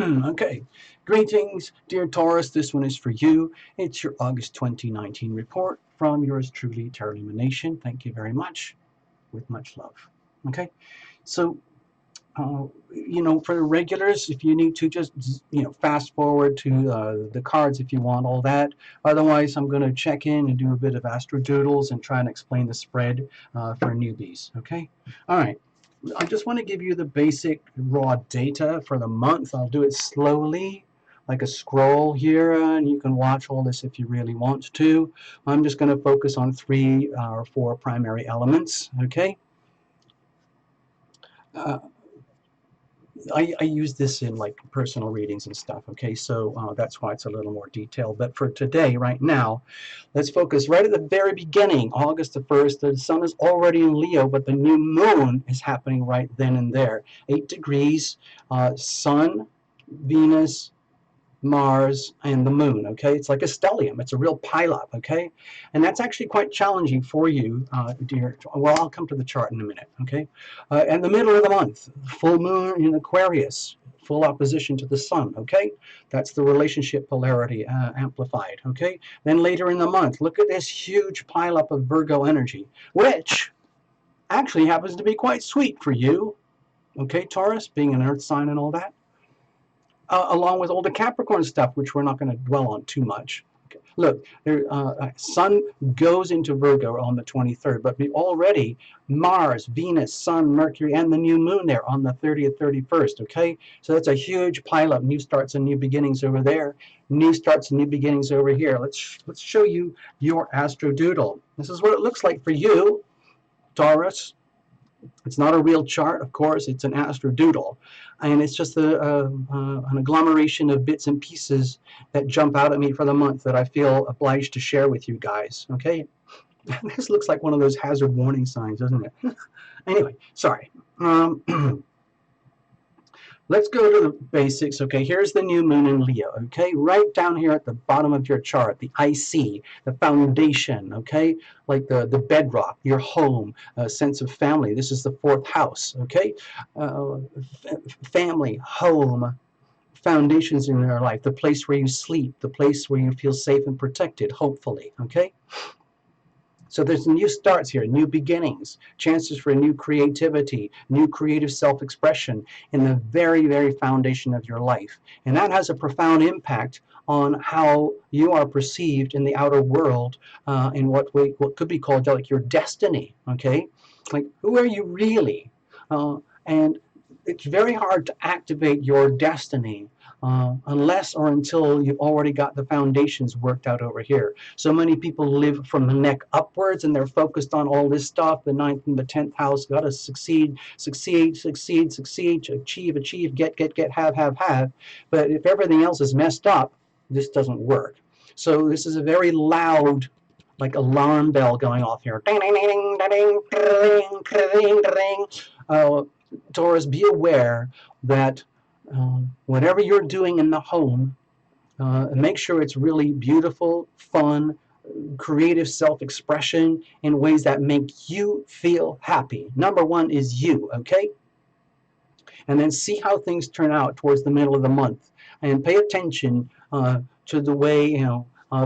Okay, greetings, dear Taurus. This one is for you. It's your August 2019 report from yours truly, Tarot Lumination. Thank you very much, with much love. Okay, so for the regulars, if you need to, just fast forward to the cards if you want all that. Otherwise, I'm going to check in and do a bit of astrodoodles and try and explain the spread for newbies. Okay, all right. I just want to give you the basic raw data for the month. I'll do it slowly, like a scroll here, and you can watch all this if you really want to. I'm just going to focus on 3 or 4 primary elements, okay? I use this in like personal readings and stuff, okay? So that's why it's a little more detailed. But for today, right now, let's focus right at the very beginning, August the 1st. The sun is already in Leo, but the new moon is happening right then and there. 8 degrees, sun, Venus, Mars, and the moon, okay? It's like a stellium. It's a real pileup, okay? And that's actually quite challenging for you, dear. Well, I'll come to the chart in a minute, okay? In the middle of the month, full moon in Aquarius, full opposition to the sun, okay? That's the relationship polarity amplified, okay? Then later in the month, look at this huge pileup of Virgo energy, which actually happens to be quite sweet for you, okay, Taurus, being an earth sign and all that. Along with all the Capricorn stuff, which we're not going to dwell on too much. Okay. Look, Sun goes into Virgo on the 23rd, but we already, Mars, Venus, Sun, Mercury, and the new moon there on the 30th, 31st, okay? So that's a huge pileup, new starts and new beginnings over there, new starts and new beginnings over here. Let's show you your astrodoodle. This is what it looks like for you, Taurus. It's not a real chart, of course, it's an astrodoodle. And it's just an agglomeration of bits and pieces that jump out at me for the month that I feel obliged to share with you guys, okay? This looks like one of those hazard warning signs, doesn't it? Anyway, sorry. Let's go to the basics, okay? Here's the new moon in Leo, okay? Right down here at the bottom of your chart, the IC, the foundation, okay? Like the bedrock, your home, a sense of family. This is the 4th house, okay? Family, home, foundations in your life, the place where you sleep, the place where you feel safe and protected, hopefully, okay? So there's new starts here, new beginnings, chances for new creativity, new creative self-expression in the very, very foundation of your life. And that has a profound impact on how you are perceived in the outer world, in what could be called like your destiny, okay? Like, who are you really? And it's very hard to activate your destiny unless or until you've already got the foundations worked out over here. So many people live from the neck upwards and they're focused on all this stuff, the 9th and the 10th house, got to succeed, achieve, get, have. But if everything else is messed up, this doesn't work. So this is a very loud, like alarm bell going off here. Ding, ding, ding, ding, ding, ding, ding, ding. Taurus, be aware that whatever you're doing in the home, make sure it's really beautiful, fun, creative self-expression in ways that make you feel happy. Number 1 is you, okay? And then see how things turn out towards the middle of the month. And pay attention to the way,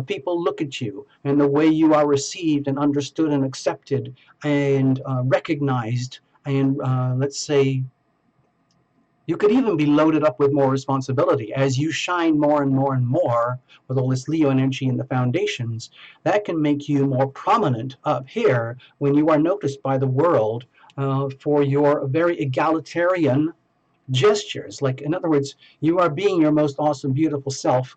people look at you and the way you are received and understood and accepted and recognized. And let's say, you could even be loaded up with more responsibility. As you shine more and more and more with all this Leo energy in the foundations, that can make you more prominent up here when you are noticed by the world for your very egalitarian gestures. Like, in other words, you are being your most awesome, beautiful self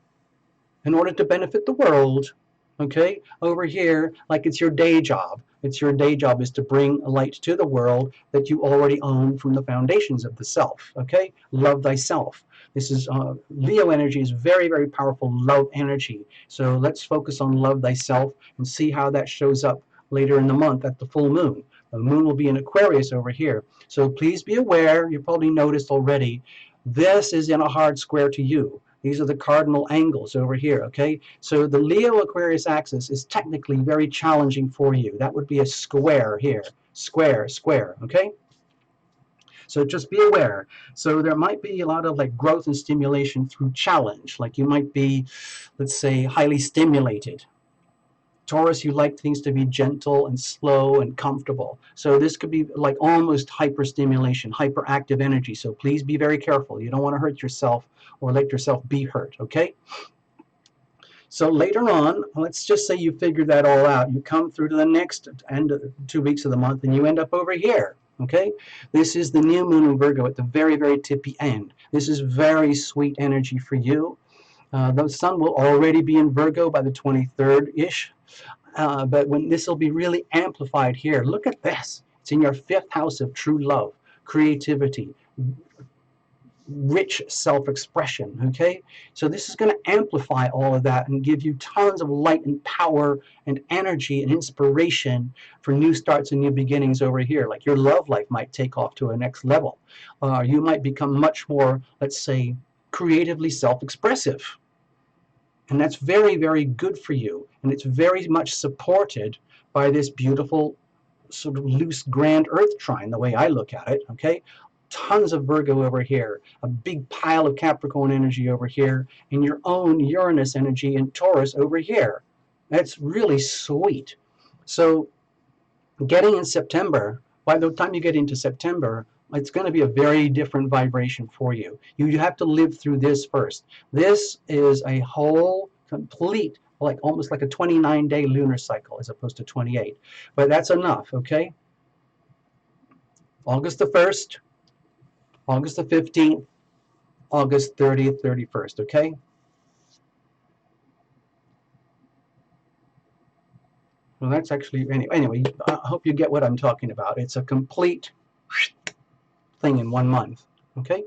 in order to benefit the world. Okay, over here, like it's your day job. It's your day job is to bring a light to the world that you already own from the foundations of the self. Okay, love thyself. This is Leo energy is very, very powerful love energy. So let's focus on love thyself and see how that shows up later in the month at the full moon. The moon will be in Aquarius over here. So please be aware, you probably noticed already, this is in a hard square to you. These are the cardinal angles over here, okay? So the Leo-Aquarius axis is technically very challenging for you. That would be a square here. Square, okay? So just be aware. So there might be a lot of like growth and stimulation through challenge. Like you might be, let's say, highly stimulated. Taurus, you like things to be gentle and slow and comfortable. So this could be like almost hyperstimulation, hyperactive energy. So please be very careful. You don't want to hurt yourself or let yourself be hurt, okay? So later on, let's just say you figured that all out. You come through to the next end of 2 weeks of the month and you end up over here, okay? This is the new moon in Virgo at the very, very tippy end. This is very sweet energy for you. The sun will already be in Virgo by the 23rd-ish. But when this will be really amplified here, look at this. It's in your 5th house of true love, creativity, rich self-expression, okay? So this is going to amplify all of that and give you tons of light and power and energy and inspiration for new starts and new beginnings over here. Like your love life might take off to a next level. You might become much more, let's say, creatively self-expressive. And that's very, very good for you. And it's very much supported by this beautiful sort of loose grand earth trine, the way I look at it, okay? Tons of Virgo over here, a big pile of Capricorn energy over here, and your own Uranus energy and Taurus over here. That's really sweet. So getting in September, by the time you get into September, it's going to be a very different vibration for you. You have to live through this first. This is a whole complete, like almost like a 29-day lunar cycle as opposed to 28. But that's enough, okay? August the 1st, August the 15th, August 30th, 31st, okay? Well, that's actually, anyway, I hope you get what I'm talking about. It's a complete thing in 1 month, okay?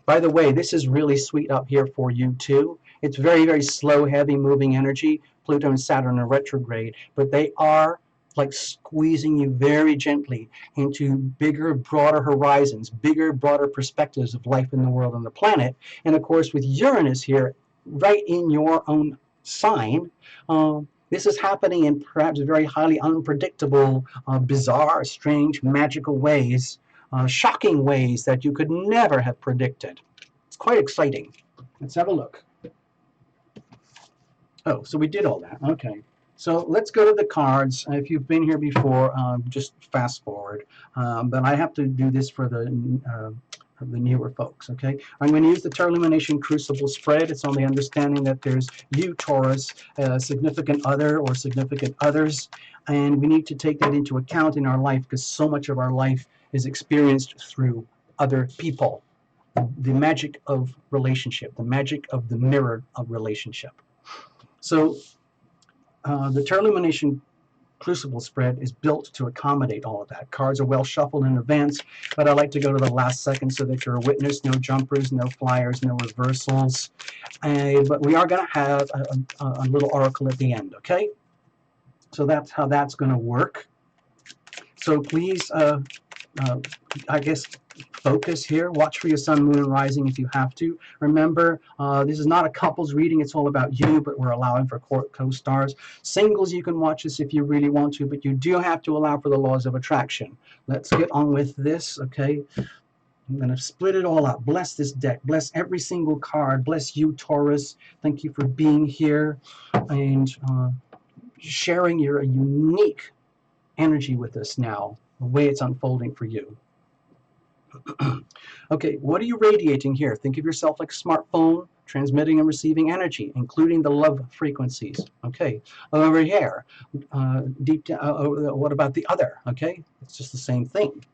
By the way, this is really sweet up here for you too. It's very, very slow, heavy moving energy. Pluto and Saturn are retrograde, but they are like squeezing you very gently into bigger, broader horizons, bigger, broader perspectives of life in the world and the planet. And of course, with Uranus here, right in your own sign, this is happening in perhaps very highly unpredictable, bizarre, strange, magical ways. Shocking ways that you could never have predicted. It's quite exciting. Let's have a look. Oh, so we did all that. Okay. So let's go to the cards. If you've been here before, just fast forward. But I have to do this for the newer folks, okay? I'm going to use the Terlumination Crucible spread. It's on the understanding that there's you, Taurus, a significant other or significant others, and we need to take that into account in our life because so much of our life is experienced through other people. The magic of relationship, the magic of the mirror of relationship. So the Terlumination Crucible spread is built to accommodate all of that. Cards are well shuffled in advance, but I like to go to the last second so that you're a witness. No jumpers, no flyers, no reversals. But we are going to have a little oracle at the end, okay? So that's how that's going to work. So please, I guess, focus here. Watch for your sun, moon, and rising if you have to. Remember, this is not a couples reading. It's all about you, but we're allowing for co-stars. Singles, you can watch this if you really want to, but you do have to allow for the laws of attraction. Let's get on with this, okay? I'm going to split it all up. Bless this deck. Bless every single card. Bless you, Taurus. Thank you for being here and sharing your unique energy with us now, the way it's unfolding for you. Okay, what are you radiating here? Think of yourself like a smartphone, transmitting and receiving energy, including the love frequencies. Okay, over here, what about the other? Okay, it's just the same thing.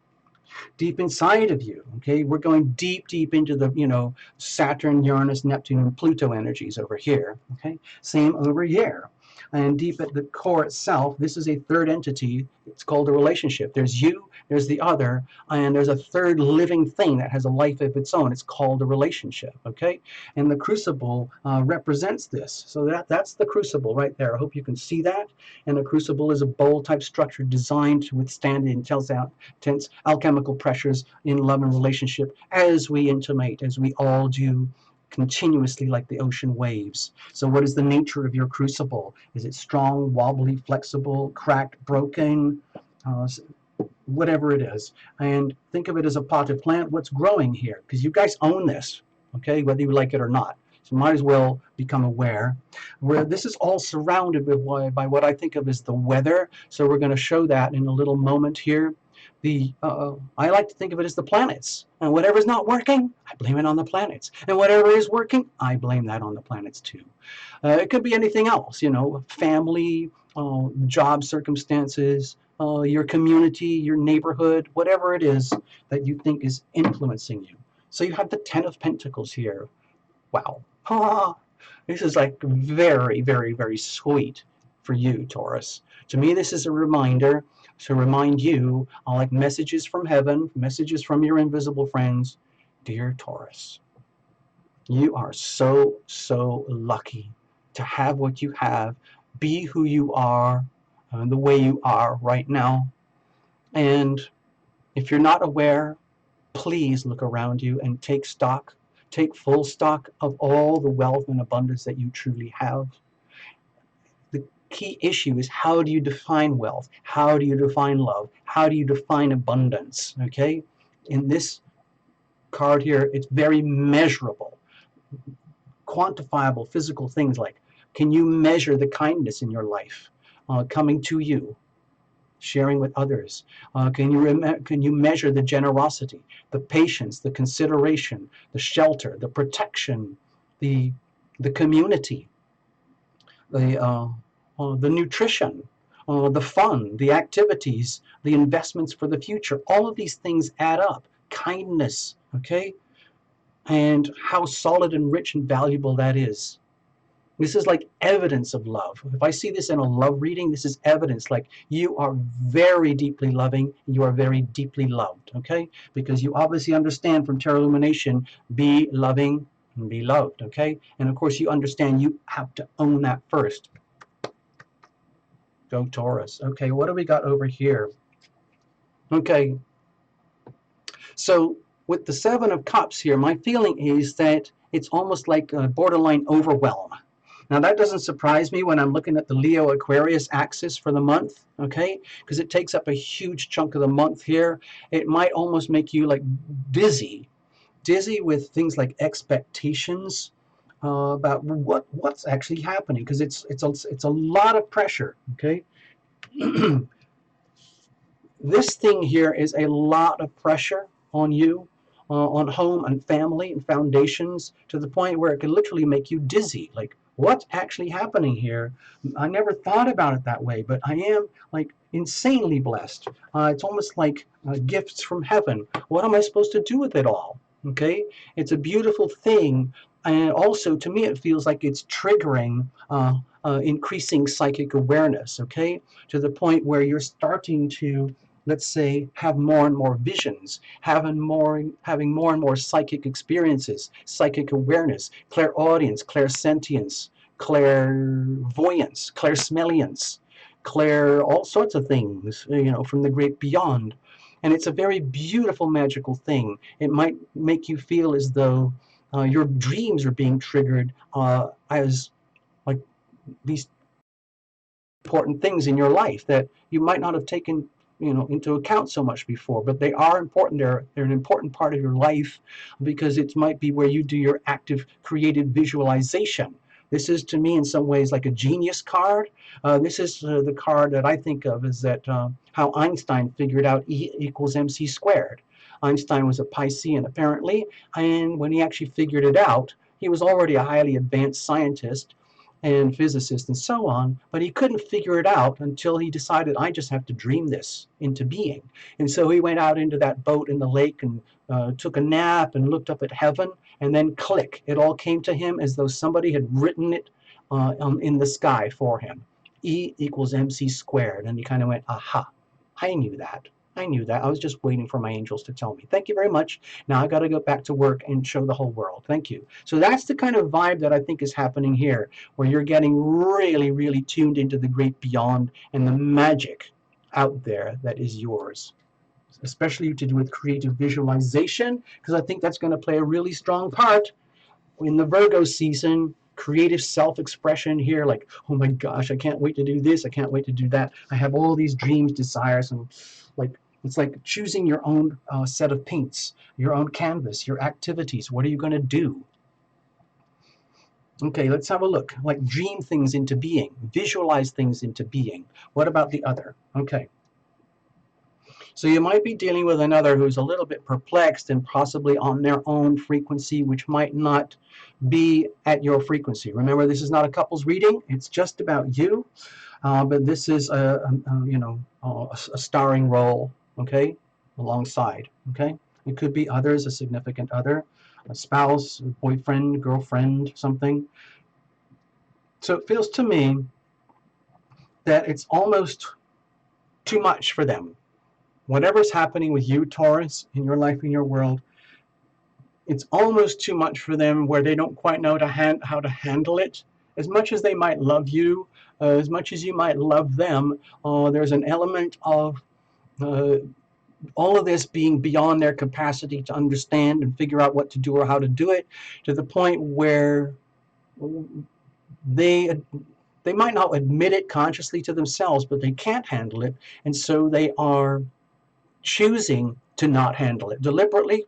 Deep inside of you, okay, we're going deep, deep into the, Saturn, Uranus, Neptune, and Pluto energies over here. Okay, same over here. And deep at the core itself, this is a third entity. It's called a relationship. There's you, there's the other, and there's a third living thing that has a life of its own. It's called a relationship, okay? And the crucible represents this. So that's the crucible right there. I hope you can see that. And the crucible is a bowl-type structure designed to withstand intense alchemical pressures in love and relationship as we intimate, as we all do, continuously like the ocean waves. So what is the nature of your crucible? Is it strong, wobbly, flexible, cracked, broken? whatever it is, and think of it as a potted plant. What's growing here? Because you guys own this, okay, whether you like it or not. So might as well become aware. Where this is all surrounded by what I think of as the weather. So we're going to show that in a little moment here. I like to think of it as the planets, and whatever's not working, I blame it on the planets, and whatever is working, I blame that on the planets too. It could be anything else, you know, family, job circumstances, your community, your neighborhood, whatever it is that you think is influencing you. So you have the Ten of Pentacles here. Wow. This is like very, very, very sweet for you, Taurus. To me, this is a reminder to remind you, like messages from heaven, messages from your invisible friends. Dear Taurus, you are so, so lucky to have what you have, be who you are, the way you are right now. And if you're not aware, please look around you and take stock, take full stock of all the wealth and abundance that you truly have. The key issue is, how do you define wealth? How do you define love? How do you define abundance? Okay? In this card here, it's very measurable, quantifiable physical things like, can you measure the kindness in your life coming to you, sharing with others? Can you measure the generosity, the patience, the consideration, the shelter, the protection, the community, the nutrition, the fun, the activities, the investments for the future? All of these things add up. Kindness, okay? And how solid and rich and valuable that is. This is like evidence of love. If I see this in a love reading, this is evidence, like you are very deeply loving, you are very deeply loved, okay? Because you obviously understand from Tarot Illumination, be loving and be loved, okay? And of course you understand you have to own that first. Go Taurus. Okay, what do we got over here? Okay, so with the Seven of Cups here, my feeling is that it's almost like a borderline overwhelm. Now that doesn't surprise me when I'm looking at the Leo Aquarius axis for the month, okay? Because it takes up a huge chunk of the month here. It might almost make you like dizzy with things like expectations about what's actually happening, because it's a lot of pressure, okay? This thing here is a lot of pressure on you, on home and family and foundations, to the point where it can literally make you dizzy. Like, what's actually happening here? I never thought about it that way, but I am like insanely blessed. It's almost like gifts from heaven. What am I supposed to do with it all? Okay, it's a beautiful thing, and also to me it feels like it's triggering increasing psychic awareness. Okay, to the point where you're starting to, let's say, have more and more visions, having more and more psychic experiences, psychic awareness, clairaudience, clairsentience, clairvoyance, clairsmelliance, all sorts of things, you know, from the great beyond. And it's a very beautiful, magical thing. It might make you feel as though your dreams are being triggered as like these important things in your life that you might not have taken, you know, into account so much before, but they are important. They're an important part of your life, because it might be where you do your active creative visualization. This is, to me, in some ways, like a genius card. This is the card that I think of as that how Einstein figured out E equals mc squared. Einstein was a Piscean, apparently, and when he actually figured it out, he was already a highly advanced scientist and physicist and so on, but he couldn't figure it out until he decided, I just have to dream this into being. And so he went out into that boat in the lake and took a nap and looked up at heaven, and then click, it all came to him as though somebody had written it in the sky for him. E equals mc squared. And he kind of went, aha, I knew that. I knew that. I was just waiting for my angels to tell me. Thank you very much. Now I got to go back to work and show the whole world. Thank you. So that's the kind of vibe that I think is happening here, where you're getting really, really tuned into the great beyond and the magic out there that is yours, especially to do with creative visualization, because I think that's going to play a really strong part in the Virgo season. Creative self-expression here, like, oh my gosh, I can't wait to do this, I can't wait to do that, I have all these dreams, desires, and like It's like choosing your own set of paints, your own canvas, your activities. What are you going to do? Okay, let's have a look. Like dream things into being, visualize things into being. What about the other? Okay. So you might be dealing with another who's a little bit perplexed and possibly on their own frequency, which might not be at your frequency. Remember, this is not a couples reading. It's just about you. But this is a starring role, okay, alongside, okay. It could be others, a significant other, a spouse, a boyfriend, girlfriend, something. So it feels to me that it's almost too much for them. Whatever's happening with you, Taurus, in your life, in your world, it's almost too much for them where they don't quite know how to handle it. As much as they might love you, as much as you might love them, there's an element of all of this being beyond their capacity to understand and figure out what to do or how to do it, to the point where they might not admit it consciously to themselves, but they can't handle it, and so they are choosing to not handle it deliberately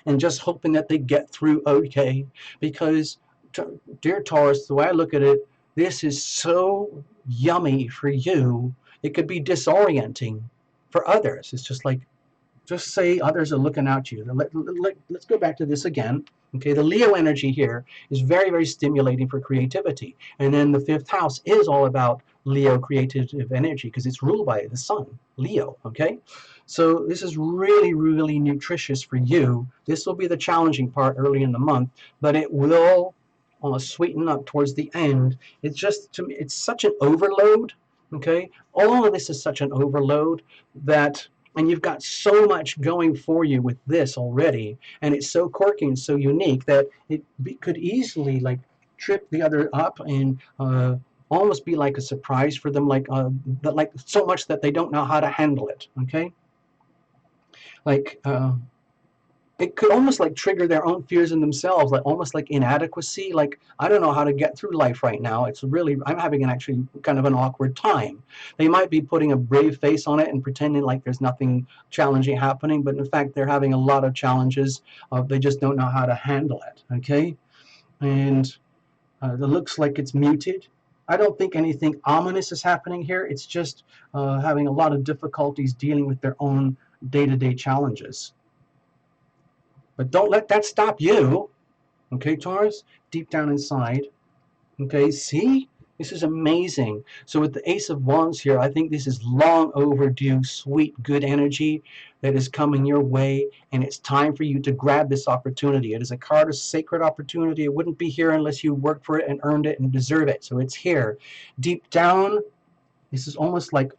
and just hoping that they get through okay. Because, dear Taurus, the way I look at it, this is so yummy for you, it could be disorienting for others. It's just like, just say others are looking at you. Let's go back to this again. Okay, the Leo energy here is very, very stimulating for creativity. And then the fifth house is all about Leo creative energy because it's ruled by the sun, Leo, okay? So this is really, really nutritious for you. This will be the challenging part early in the month, but it will sweeten up towards the end. It's just, to me, it's such an overload, okay? All of this is such an overload that, and you've got so much going for you with this already, and it's so quirky and so unique that it could easily like trip the other up and almost be like a surprise for them, like so much that they don't know how to handle it. Okay, like it could almost like trigger their own fears in themselves, like almost like inadequacy. Like, I don't know how to get through life right now. It's really, I'm having actually kind of an awkward time. They might be putting a brave face on it and pretending like there's nothing challenging happening, but in fact, they're having a lot of challenges. They just don't know how to handle it, okay? And it looks like it's muted. I don't think anything ominous is happening here. It's just having a lot of difficulties dealing with their own day-to-day challenges. But don't let that stop you, okay, Taurus? Deep down inside, okay? See? This is amazing. So with the Ace of Wands here, I think this is long overdue, sweet, good energy that is coming your way, and it's time for you to grab this opportunity. It is a card of sacred opportunity. It wouldn't be here unless you worked for it and earned it and deserve it. So it's here. Deep down, this is almost like,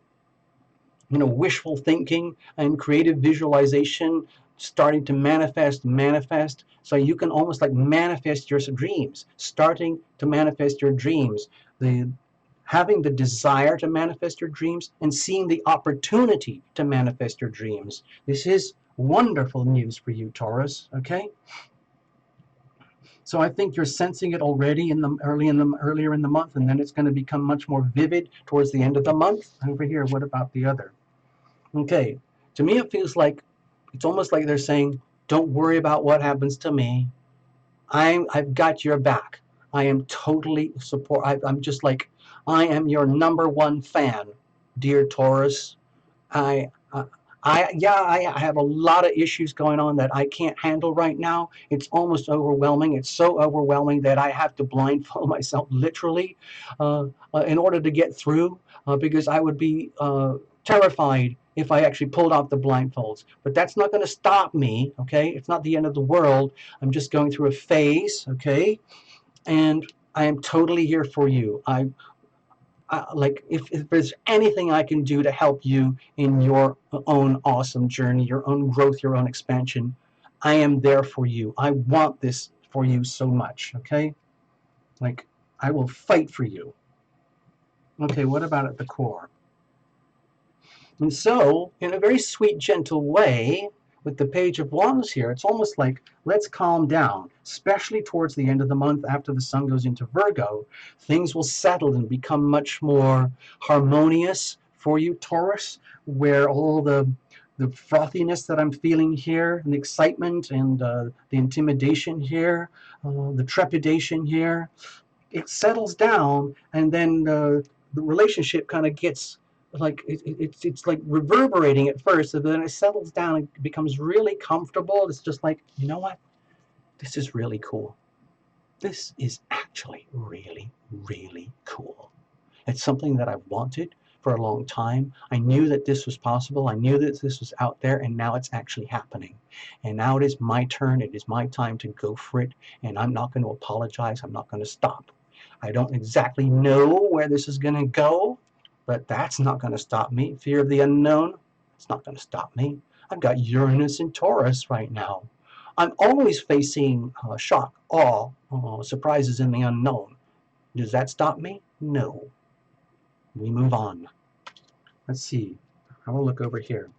you know, wishful thinking and creative visualization starting to manifest. So you can almost like manifest your dreams, starting to manifest your dreams. Having the desire to manifest your dreams and seeing the opportunity to manifest your dreams. This is wonderful news for you, Taurus, okay? So I think you're sensing it already earlier in the month, and then it's going to become much more vivid towards the end of the month. Over here, what about the other? Okay, to me it feels like it's almost like they're saying, don't worry about what happens to me. I've got your back. I am totally support. I'm just like, I am your #1 fan, dear Taurus. I, I have a lot of issues going on that I can't handle right now. It's almost overwhelming. It's so overwhelming that I have to blindfold myself literally in order to get through because I would be terrified if I actually pulled off the blindfolds. But that's not going to stop me, okay? It's not the end of the world. I'm just going through a phase, okay? And I am totally here for you. Like if there's anything I can do to help you in your own awesome journey, your own growth, your own expansion, I am there for you. I want this for you so much, okay? Like, I will fight for you. Okay, what about at the core? And so, in a very sweet, gentle way, with the Page of Wands here, it's almost like, let's calm down, especially towards the end of the month after the sun goes into Virgo. Things will settle and become much more harmonious for you, Taurus, where all the the frothiness that I'm feeling here, and the excitement and the intimidation here, the trepidation here, it settles down, and then the relationship kind of gets like it's like reverberating at first, and then it settles down and becomes really comfortable. It's just like, you know what? This is really cool. This is actually really, really cool. It's something that I've wanted for a long time. I knew that this was possible. I knew that this was out there, and now it's actually happening. And now it is my turn. It is my time to go for it, and I'm not going to apologize. I'm not going to stop. I don't exactly know where this is going to go, but that's not going to stop me. Fear of the unknown, it's not going to stop me. I've got Uranus in Taurus right now. I'm always facing shock, awe, surprises in the unknown. Does that stop me? No. We move on. Let's see. I will look over here.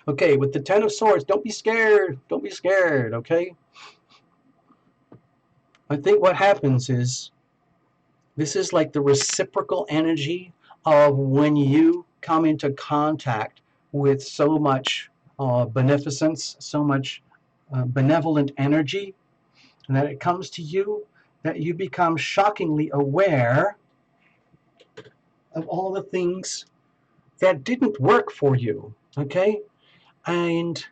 Okay, with the Ten of Swords, don't be scared. Don't be scared, okay? I think what happens is, this is like the reciprocal energy of when you come into contact with so much beneficence, so much benevolent energy, and that it comes to you, that you become shockingly aware of all the things that didn't work for you, okay? And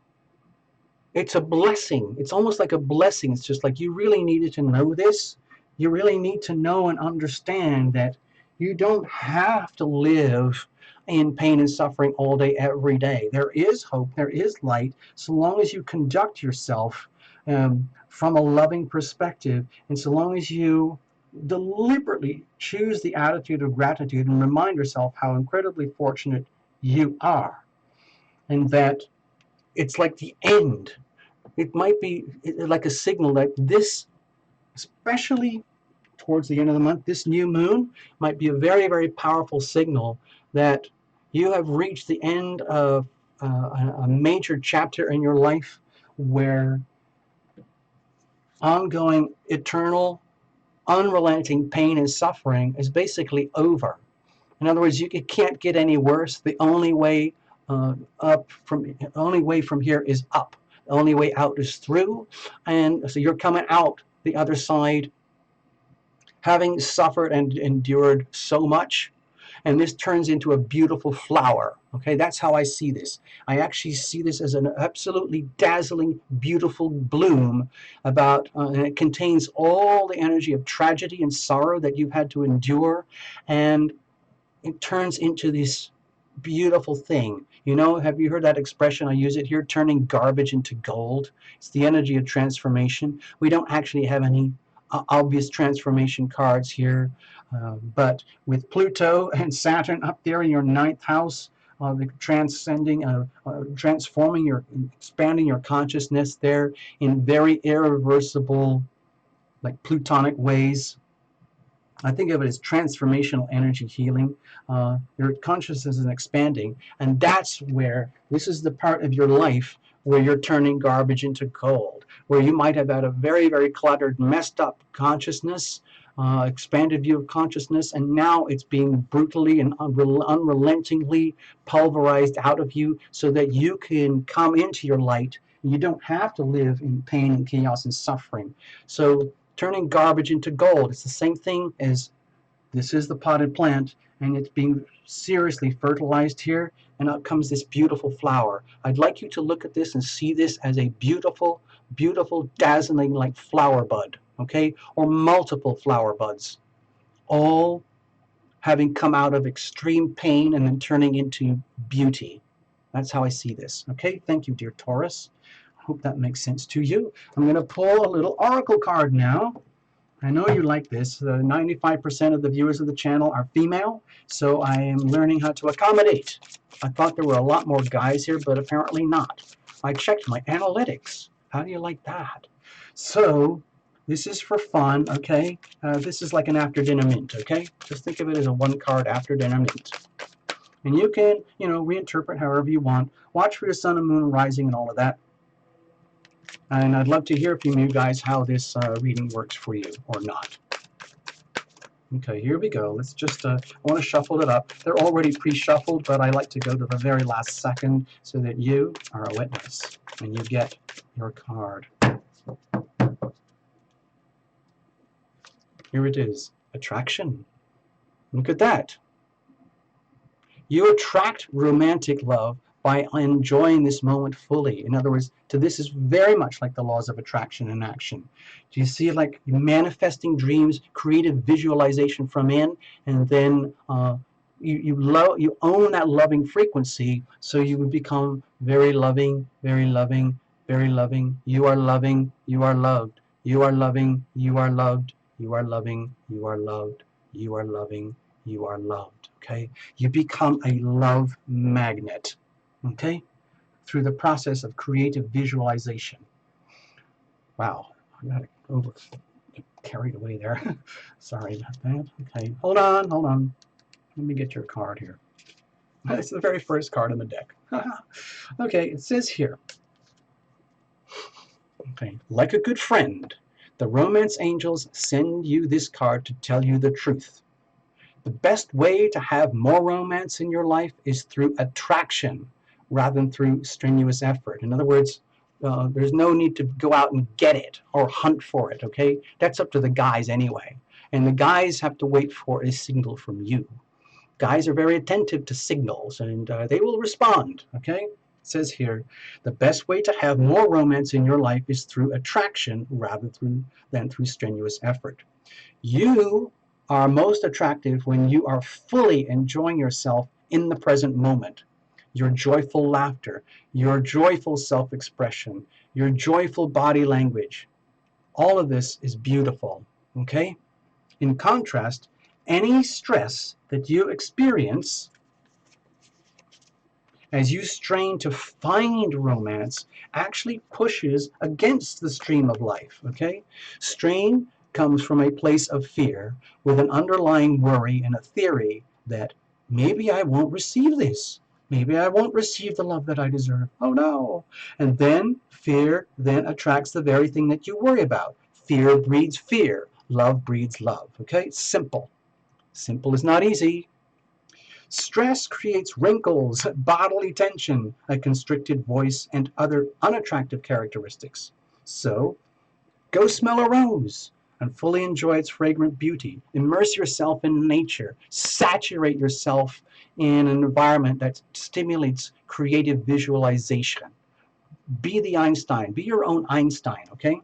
it's a blessing. It's almost like a blessing. It's just like, you really needed to know this. You really need to know and understand that you don't have to live in pain and suffering all day, every day. There is hope. There is light, so long as you conduct yourself from a loving perspective, and so long as you deliberately choose the attitude of gratitude and remind yourself how incredibly fortunate you are, and that it's like the end. It might be like a signal that this, especially towards the end of the month, this new moon might be a very, very powerful signal that you have reached the end of a major chapter in your life, where ongoing, eternal, unrelenting pain and suffering is basically over. In other words, it can't get any worse. The only way from here is up. The only way out is through, and so you're coming out the other side, having suffered and endured so much, and this turns into a beautiful flower. Okay, that's how I see this. I actually see this as an absolutely dazzling, beautiful bloom and it contains all the energy of tragedy and sorrow that you've had to endure, and it turns into this beautiful thing. You know, have you heard that expression? I use it here, turning garbage into gold. It's the energy of transformation. We don't actually have any obvious transformation cards here, but with Pluto and Saturn up there in your 9th house, transforming expanding your consciousness there in very irreversible, like Plutonic ways. I think of it as transformational energy healing. Your consciousness is expanding, and that's where, this is the part of your life where you're turning garbage into gold, where you might have had a very, very cluttered, messed up consciousness, expanded view of consciousness, and now it's being brutally and unrelentingly pulverized out of you so that you can come into your light. You don't have to live in pain and chaos and suffering. So turning garbage into gold, it's the same thing as, this is the potted plant, and it's being seriously fertilized here, and out comes this beautiful flower. I'd like you to look at this and see this as a beautiful, beautiful, dazzling, like flower bud, okay? Or multiple flower buds, all having come out of extreme pain and then turning into beauty. That's how I see this, okay? Thank you, dear Taurus. Hope that makes sense to you. I'm going to pull a little oracle card now. I know you like this. 95% of the viewers of the channel are female, so I am learning how to accommodate. I thought there were a lot more guys here, but apparently not. I checked my analytics. How do you like that? So this is for fun, okay? This is like an after dinner mint, okay? Just think of it as a one card after dinner mint. And you can, reinterpret however you want. Watch for your sun and moon rising and all of that. And I'd love to hear from you guys how this reading works for you or not. Okay, here we go. Let's just, I want to shuffle it up. They're already pre-shuffled, but I like to go to the very last second so that you are a witness and you get your card. Here it is, attraction. Look at that. You attract romantic love by enjoying this moment fully. In other words, this is very much like the laws of attraction in action. Do you see, like manifesting dreams, creative visualization from in, and then you own that loving frequency, so you would become very loving, very loving, very loving. You are loving, you are loved. You are loving, you are loved. You are loving, you are loved. You are loving, you are loved. Okay, you become a love magnet, okay, through the process of creative visualization. Wow, I got carried away there. Sorry about that. Okay, hold on. Let me get your card here. It's the very first card in the deck. Okay, it says here, okay, like a good friend, the romance angels send you this card to tell you the truth. The best way to have more romance in your life is through attraction rather than through strenuous effort. In other words, there's no need to go out and get it or hunt for it, okay? That's up to the guys anyway. And the guys have to wait for a signal from you. Guys are very attentive to signals, and they will respond, okay? It says here, the best way to have more romance in your life is through attraction rather than through strenuous effort. You are most attractive when you are fully enjoying yourself in the present moment. Your joyful laughter, your joyful self-expression, your joyful body language. All of this is beautiful, okay? In contrast, any stress that you experience as you strain to find romance actually pushes against the stream of life, okay? Strain comes from a place of fear with an underlying worry and a theory that maybe I won't receive this. Maybe I won't receive the love that I deserve. Oh no. And then fear then attracts the very thing that you worry about. Fear breeds fear. Love breeds love. Okay? It's simple. Simple is not easy. Stress creates wrinkles, bodily tension, a constricted voice, and other unattractive characteristics. So, go smell a rose and fully enjoy its fragrant beauty. Immerse yourself in nature. Saturate yourself in an environment that stimulates creative visualization. Be the Einstein. Be your own Einstein, okay?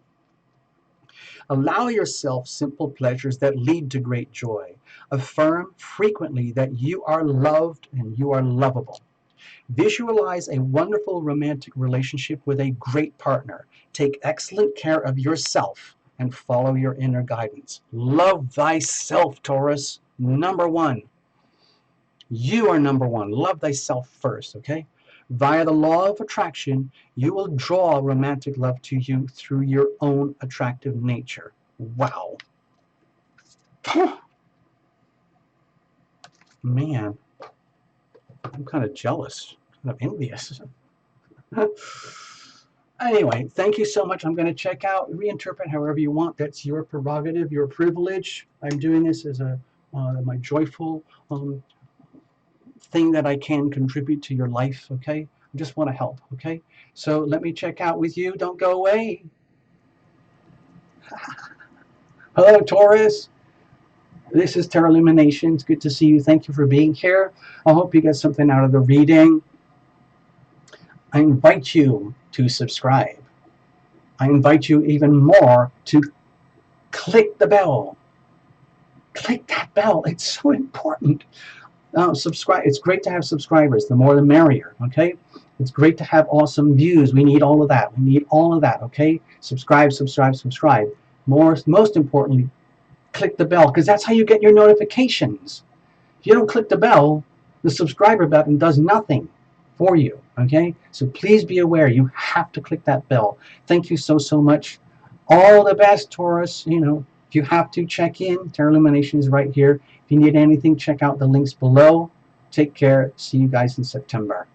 Allow yourself simple pleasures that lead to great joy. Affirm frequently that you are loved and you are lovable. Visualize a wonderful romantic relationship with a great partner. Take excellent care of yourself and follow your inner guidance. Love thyself, Taurus. Number one. You are number one. Love thyself first, okay? Via the law of attraction, you will draw romantic love to you through your own attractive nature. Wow. Man, I'm kind of jealous, kind of envious. Anyway, thank you so much. I'm going to check out, reinterpret however you want. That's your prerogative, your privilege. I'm doing this as my joyful thing that I can contribute to your life, okay? I just want to help, okay? So let me check out with you. Don't go away. Hello, Taurus. This is Tarot Illumination. It's good to see you. Thank you for being here. I hope you get something out of the reading. I invite you to subscribe. I invite you even more to click the bell. Click that bell. It's so important. Subscribe. It's great to have subscribers. The more the merrier, okay? It's great to have awesome views. We need all of that. We need all of that, okay? Subscribe, subscribe, subscribe. Most importantly, click the bell, because that's how you get your notifications. If you don't click the bell, the subscriber button does nothing for you, okay? So please be aware, you have to click that bell. Thank you so much. All the best, Taurus. You know, if you have to check in, Tarot Illumination is right here. If you need anything, check out the links below. Take care. See you guys in September.